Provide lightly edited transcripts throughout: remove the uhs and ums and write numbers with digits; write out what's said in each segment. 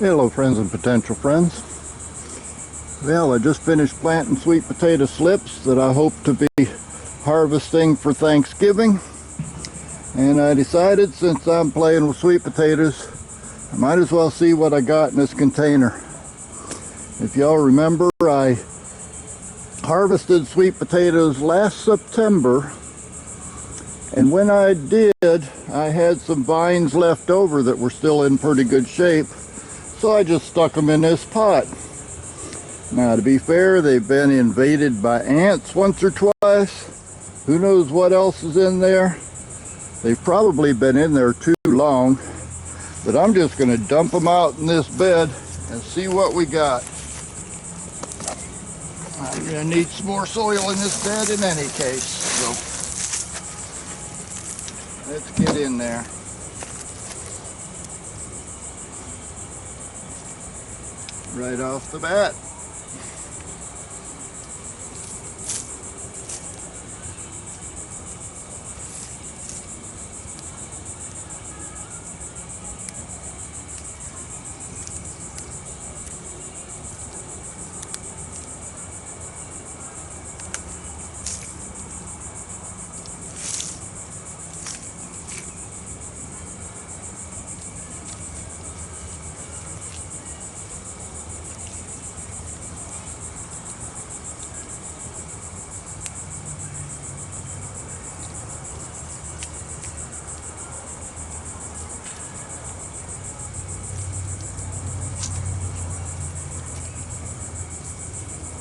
Hello friends and potential friends. Well, I just finished planting sweet potato slips that I hope to be harvesting for Thanksgiving. And I decided, since I'm playing with sweet potatoes, I might as well see what I got in this container. If y'all remember, I harvested sweet potatoes last September. And when I did, I had some vines left over that were still in pretty good shape. So I just stuck them in this pot. Now, to be fair, they've been invaded by ants once or twice. Who knows what else is in there? They've probably been in there too long. But I'm just going to dump them out in this bed and see what we got. I'm going to need some more soil in this bed in any case. So let's get in there. Right off the bat.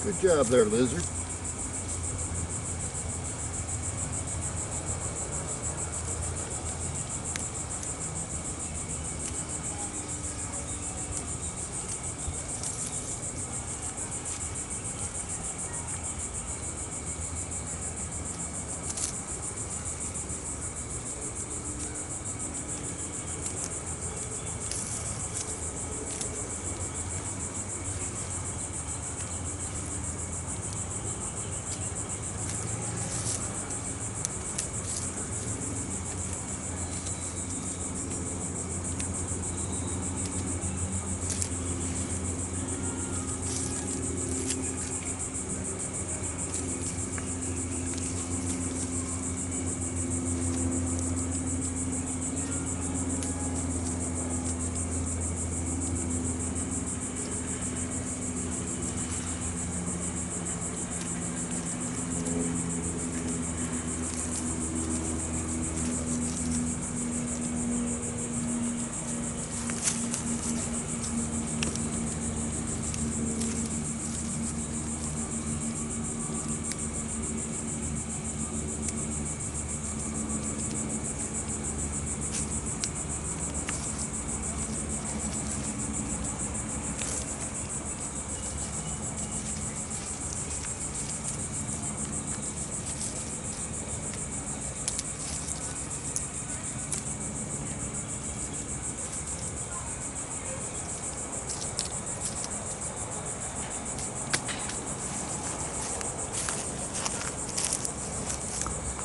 Good job there, lizard.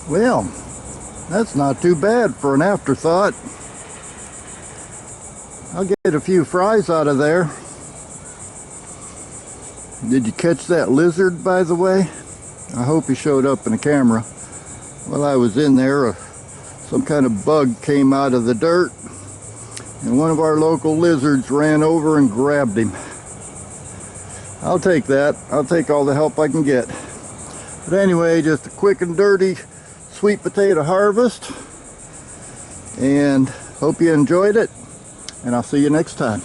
Well, that's not too bad for an afterthought. I'll get a few fries out of there. Did you catch that lizard, by the way? I hope he showed up in the camera. While I was in there, some kind of bug came out of the dirt, and one of our local lizards ran over and grabbed him. I'll take that. I'll take all the help I can get. But anyway, just a quick and dirty sweet potato harvest, and hope you enjoyed it, and I'll see you next time.